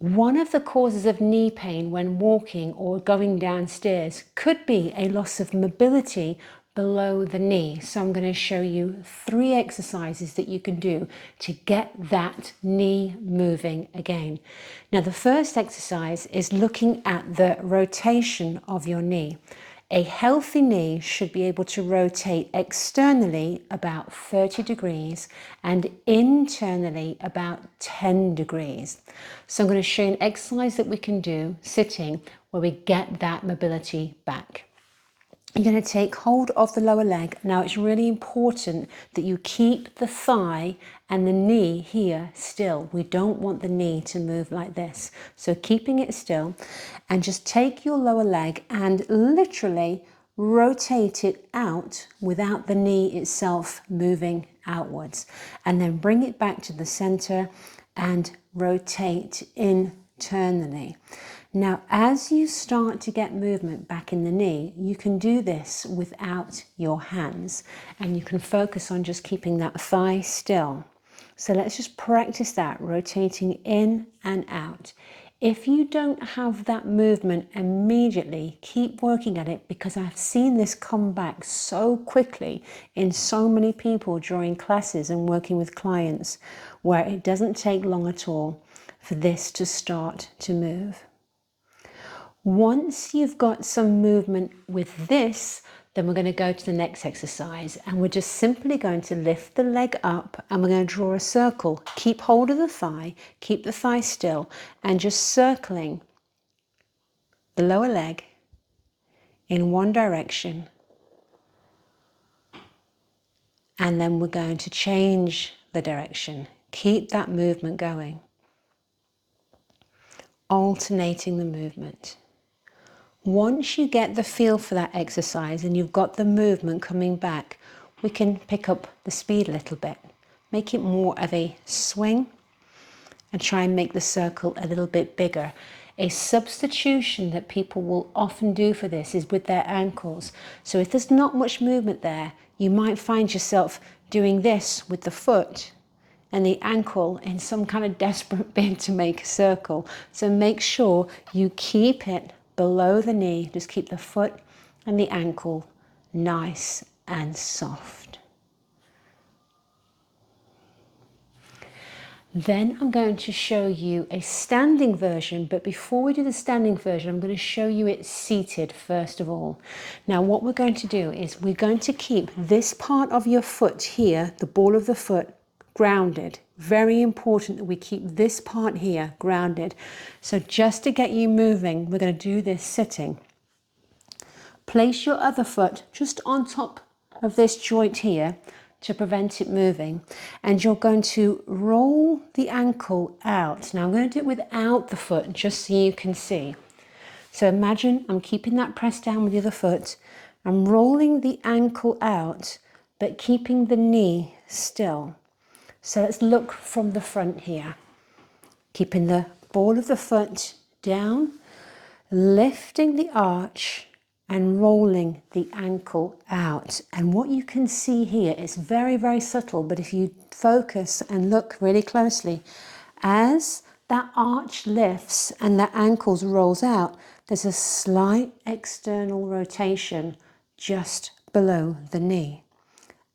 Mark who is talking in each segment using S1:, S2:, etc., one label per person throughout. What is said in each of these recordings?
S1: One of the causes of knee pain when walking or going downstairs could be a loss of mobility below the knee. So I'm going to show you 3 exercises that you can do to get that knee moving again. Now, the first exercise is looking at the rotation of your knee. A healthy knee should be able to rotate externally about 30 degrees and internally about 10 degrees. So I'm going to show you an exercise that we can do sitting where we get that mobility back. You're going to take hold of the lower leg. Now it's really important that you keep the thigh and the knee here still. We don't want the knee to move like this. So keeping it still, and just take your lower leg and literally rotate it out without the knee itself moving outwards. And then bring it back to the center and rotate internally. Now, as you start to get movement back in the knee, you can do this without your hands, and you can focus on just keeping that thigh still. So let's just practice that, rotating in and out. If you don't have that movement immediately, keep working at it, because I've seen this come back so quickly in so many people during classes and working with clients, where it doesn't take long at all for this to start to move. Once you've got some movement with this, then we're going to go to the next exercise, and we're just simply going to lift the leg up and we're going to draw a circle. Keep hold of the thigh, keep the thigh still, and just circling the lower leg in one direction. And then we're going to change the direction. Keep that movement going, alternating the movement. Once you get the feel for that exercise and you've got the movement coming back, we can pick up the speed a little bit, make it more of a swing, and try and make the circle a little bit bigger. A substitution that people will often do for this is with their ankles. So if there's not much movement there, you might find yourself doing this with the foot and the ankle in some kind of desperate bid to make a circle. So make sure you keep it below the knee. Just keep the foot and the ankle nice and soft. Then I'm going to show you a standing version, but before we do the standing version, I'm going to show you it seated first of all. Now what we're going to do is we're going to keep this part of your foot here, the ball of the foot, grounded. Very important that we keep this part here grounded. So just to get you moving, we're going to do this sitting. Place your other foot just on top of this joint here to prevent it moving, and you're going to roll the ankle out. Now I'm going to do it without the foot just so you can see. So imagine I'm keeping that pressed down with the other foot. I'm rolling the ankle out but keeping the knee still. So let's look from the front here. Keeping the ball of the foot down, lifting the arch and rolling the ankle out. And what you can see here is very, very subtle, but if you focus and look really closely, as that arch lifts and the ankles rolls out, there's a slight external rotation just below the knee.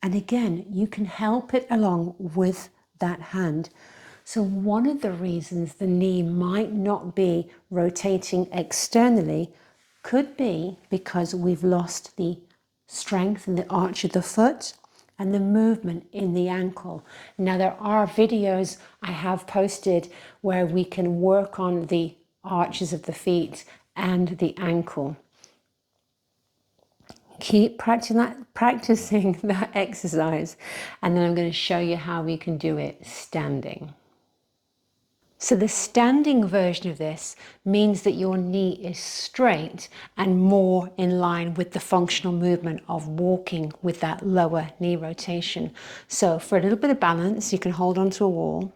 S1: And again, you can help it along with that hand. So one of the reasons the knee might not be rotating externally could be because we've lost the strength in the arch of the foot and the movement in the ankle. Now there are videos I have posted where we can work on the arches of the feet and the ankle. Keep practicing that exercise, and then I'm going to show you how we can do it standing. So the standing version of this means that your knee is straight and more in line with the functional movement of walking with that lower knee rotation. So for a little bit of balance, you can hold onto a wall.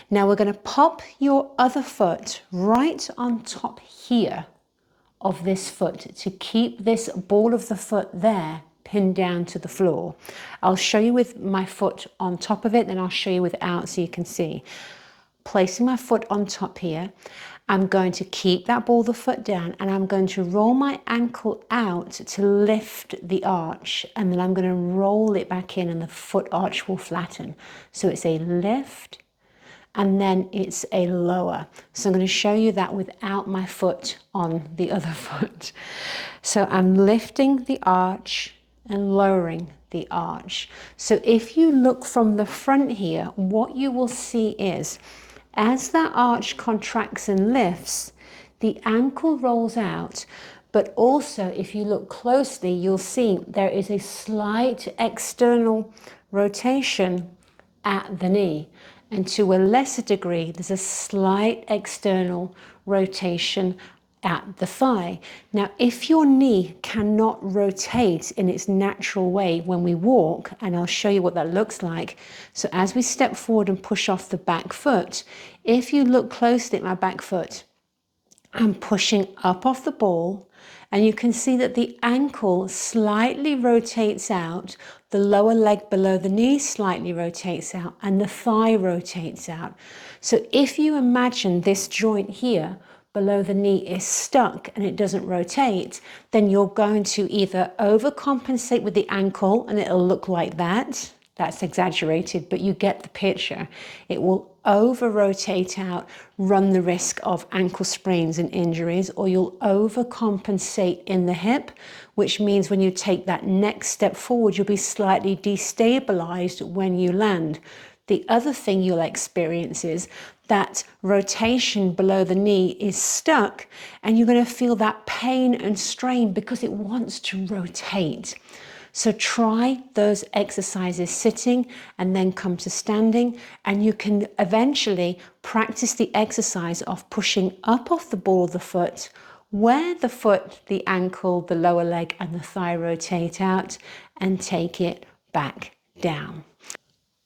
S1: Now we're going to pop your other foot right on top here of this foot to keep this ball of the foot there pinned down to the floor. I'll show you with my foot on top of it, then I'll show you without so you can see. Placing my foot on top here, I'm going to keep that ball of the foot down, and I'm going to roll my ankle out to lift the arch, and then I'm going to roll it back in and the foot arch will flatten. So it's a lift and then it's a lower. So I'm going to show you that without my foot on the other foot. So I'm lifting the arch and lowering the arch. So if you look from the front here, what you will see is as that arch contracts and lifts, the ankle rolls out, but also if you look closely, you'll see there is a slight external rotation at the knee. And to a lesser degree, there's a slight external rotation at the thigh. Now, if your knee cannot rotate in its natural way when we walk, and I'll show you what that looks like. So as we step forward and push off the back foot, if you look closely at my back foot, I'm pushing up off the ball, and you can see that the ankle slightly rotates out, the lower leg below the knee slightly rotates out, and the thigh rotates out. So if you imagine this joint here below the knee is stuck and it doesn't rotate, then you're going to either overcompensate with the ankle and it'll look like that. That's exaggerated, but you get the picture. It will over rotate out, run the risk of ankle sprains and injuries, or you'll overcompensate in the hip, which means when you take that next step forward, you'll be slightly destabilized when you land. The other thing you'll experience is that rotation below the knee is stuck, and you're going to feel that pain and strain because it wants to rotate. So try those exercises sitting and then come to standing, and you can eventually practice the exercise of pushing up off the ball of the foot, where the foot, the ankle, the lower leg and the thigh rotate out, and take it back down.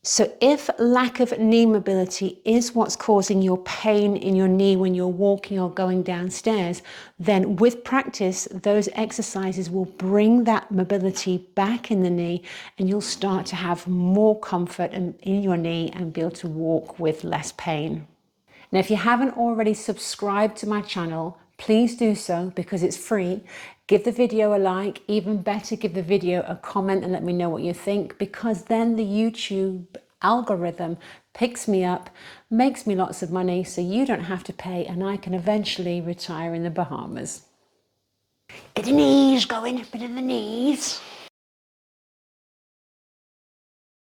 S1: So if lack of knee mobility is what's causing your pain in your knee when you're walking or going downstairs, then with practice, those exercises will bring that mobility back in the knee, and you'll start to have more comfort in your knee and be able to walk with less pain. Now, if you haven't already subscribed to my channel, please do so because it's free. Give the video a like, even better, give the video a comment and let me know what you think, because then the YouTube algorithm picks me up, makes me lots of money so you don't have to pay, and I can eventually retire in the Bahamas. Get the knees going, bit of the knees.